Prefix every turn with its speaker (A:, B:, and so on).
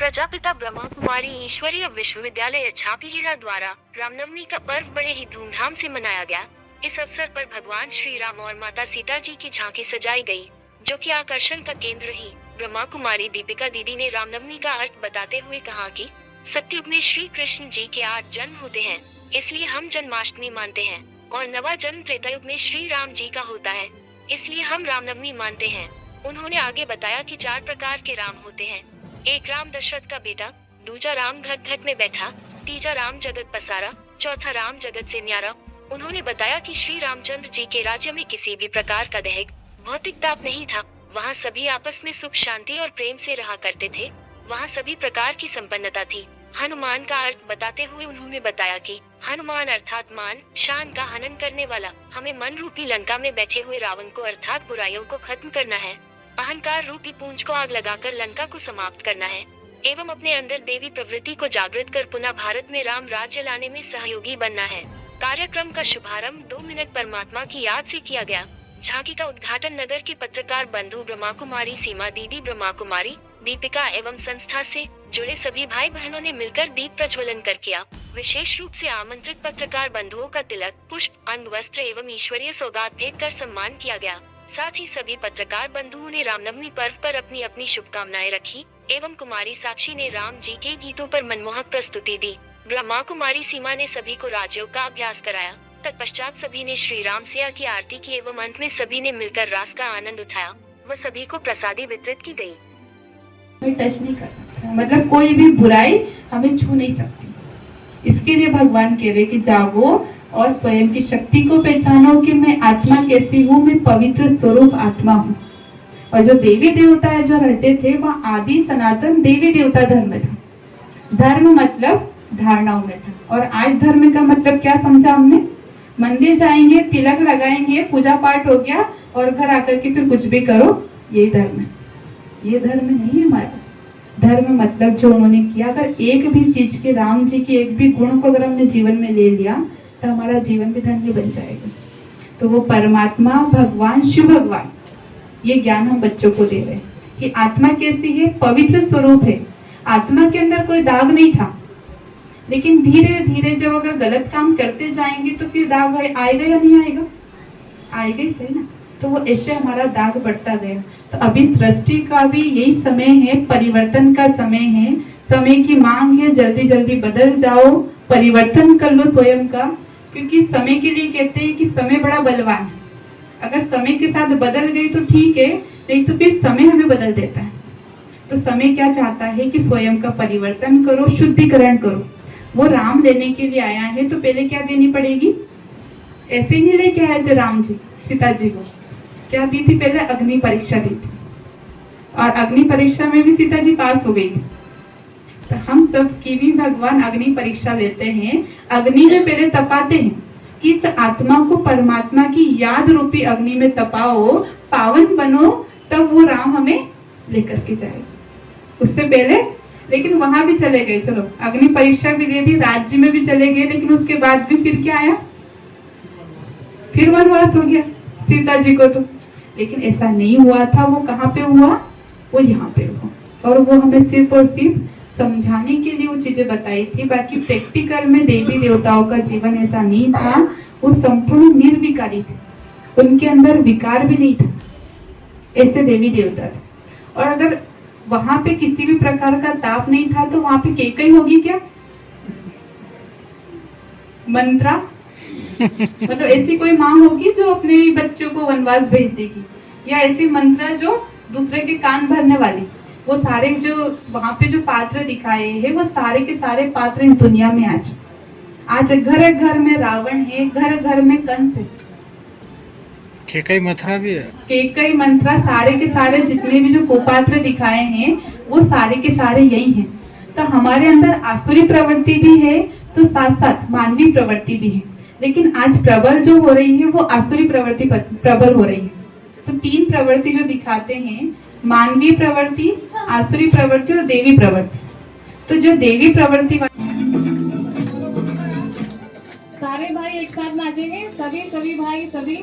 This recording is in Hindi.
A: प्रजापिता ब्रह्मा कुमारी ईश्वरीय विश्वविद्यालय छापीहीरा द्वारा रामनवमी का पर्व बड़े ही धूमधाम से मनाया गया। इस अवसर पर भगवान श्री राम और माता सीता जी की झांकी सजाई गई, जो कि आकर्षण का केंद्र रही। ब्रह्मा कुमारी दीपिका दीदी ने रामनवमी का अर्थ बताते हुए कहा कि सतयुग में श्री कृष्ण जी के 8 जन्म होते हैं, इसलिए हम जन्माष्टमी मानते हैं, और नवा जन्म त्रेतायुग में श्री राम जी का होता है, इसलिए हम रामनवमी मानते हैं। उन्होंने आगे बताया कि 4 प्रकार के राम होते हैं। एक राम दशरथ का बेटा, दूजा राम घट घट में बैठा, तीजा राम जगत पसारा, चौथा राम जगत से न्यारा। उन्होंने बताया कि श्री रामचंद्र जी के राज्य में किसी भी प्रकार का दैहिक भौतिक ताप नहीं था। वहाँ सभी आपस में सुख शांति और प्रेम से रहा करते थे। वहाँ सभी प्रकार की संपन्नता थी। हनुमान का अर्थ बताते हुए उन्होंने बताया कि हनुमान अर्थात मान शान का हनन करने वाला। हमें मन रूपी लंका में बैठे हुए रावण को अर्थात बुराइयों को खत्म करना है। अहंकार रूपी पूंछ को आग लगाकर लंका को समाप्त करना है एवं अपने अंदर देवी प्रवृत्ति को जागृत कर पुनः भारत में राम राज्य लाने में सहयोगी बनना है। कार्यक्रम का शुभारंभ 2 मिनट परमात्मा की याद से किया गया। झांकी का उद्घाटन नगर के पत्रकार बंधु ब्रह्मा कुमारी, सीमा दीदी, ब्रह्मा कुमारी, दीपिका एवं संस्था से जुड़े सभी भाई बहनों ने मिलकर दीप प्रज्वलन कर किया। विशेष रूप से आमंत्रित पत्रकार बंधुओं का तिलक, पुष्प, अन्न, वस्त्र एवं ईश्वरीय सौगात भेंट कर सम्मान किया गया। साथ ही सभी पत्रकार बंधुओं ने रामनवमी पर्व पर अपनी अपनी शुभकामनाएं रखी एवं कुमारी साक्षी ने राम जी के गीतों पर मनमोहक प्रस्तुति दी। ब्रह्मा कुमारी सीमा ने सभी को राजयोग का अभ्यास कराया। तत्पश्चात सभी ने श्री राम सिया की आरती की एवं अंत में सभी ने मिलकर रास का आनंद उठाया व सभी को प्रसादी वितरित की गई।
B: हमें टच नहीं कर सकता, मतलब कोई भी बुराई हमें छू नहीं सकती। इसके लिए भगवान कह रहे कि जागो और स्वयं की शक्ति को पहचानो कि मैं आत्मा कैसी हूँ, मैं पवित्र स्वरूप आत्मा हूँ। और जो देवी देवता है जो रहते थे वह आदि सनातन देवी देवता धर्म था। धर्म मतलब धारणाओं में था। और आज धर्म का मतलब क्या समझा हमने? मंदिर जाएंगे, तिलक लगाएंगे, पूजा पाठ हो गया और घर आकर के फिर कुछ भी करो, ये धर्म है। ये धर्म नहीं है हमारा। धर्म मतलब जो उन्होंने किया, अगर एक भी चीज के, राम जी की एक भी गुण को अगर हमने जीवन में ले लिया तो हमारा जीवन भी धन्य बन जाएगा। तो वो परमात्मा, भगवान, शिव भगवान, ये ज्ञान हम बच्चों को दे रहे हैं कि आत्मा कैसी है, पवित्र स्वरूप है। आत्मा के अंदर कोई दाग नहीं था, लेकिन धीरे धीरे जब अगर गलत काम करते जाएंगे तो फिर दाग आएगा या नहीं आएगा? आएगा ही सही ना। तो वो ऐसे हमारा दाग बढ़ता गया। तो अभी सृष्टि का भी यही समय है, परिवर्तन का समय है। समय की मांग है, जल्दी जल्दी बदल जाओ, परिवर्तन कर लो स्वयं का। क्योंकि समय के लिए कहते हैं कि समय बड़ा बलवान है। अगर समय के साथ बदल गई तो ठीक है, नहीं तो फिर समय हमें बदल देता है। तो समय क्या चाहता है कि स्वयं का परिवर्तन करो, शुद्धिकरण करो। वो राम लेने के लिए आया है तो पहले क्या देनी पड़ेगी? ऐसे ही नहीं लेके आए थे राम जी सीता जी को, क्या दी थी? पहले अग्नि परीक्षा दी थी, और अग्नि परीक्षा में भी सीता जी पास हो गई थी। तो हम सब की भी भगवान अग्नि परीक्षा लेते हैं। अग्नि में पहले तपाते हैं कि इस आत्मा को परमात्मा की याद रूपी अग्नि में तपाओ, पावन बनो, तब वो राम हमें लेकर के जाएगा। उससे पहले लेकिन वहां भी चले गए, चलो अग्नि परीक्षा भी दे दी, राज्य में भी चले गए, लेकिन उसके बाद भी फिर क्या आया? फिर वनवास हो गया सीता जी को। तो लेकिन ऐसा नहीं हुआ था। वो कहाँ पे हुआ? वो यहाँ पे हुआ। और वो हमें सिर्फ और सिर्फ समझाने के लिए वो चीजें बताई थी। बाकी प्रैक्टिकल में देवी देवताओं का जीवन ऐसा नहीं था। वो संपूर्ण निर्विकारी थे, उनके अंदर विकार भी नहीं था। ऐसे देवी देवता थे। और अगर वहां पे किसी भी प्रकार का ताप नहीं था तो वहां पे कैकई होगी क्या? मंत्रा मतलब ऐसी कोई माँ होगी जो अपने बच्चों को वनवास भेज देगी, या ऐसी मंत्रा जो दूसरे के कान भरने वाली। वो सारे जो वहां पे जो पात्र दिखाए हैं, वो सारे के सारे पात्र इस दुनिया में आज घर घर में रावण है, घर घर में कंस है,
C: केकई मंत्रा भी है।
B: केकई मंत्रा, सारे के सारे जितने भी जो कुपात्र दिखाए हैं वो सारे के सारे यही हैं। तो हमारे अंदर आसुरी प्रवृत्ति भी है, तो साथ साथ मानवीय प्रवृत्ति भी है। लेकिन आज प्रबल जो हो रही है वो आसुरी प्रवृत्ति प्रबल हो रही है। तो 3 प्रवृत्ति जो दिखाते हैं, मानवीय प्रवृत्ति, आसुरी प्रवृत्ति और देवी प्रवृत्ति। तो जो देवी प्रवृत्ति,
D: सारे भाई एक साथ नाचेंगे, सभी भाई सभी।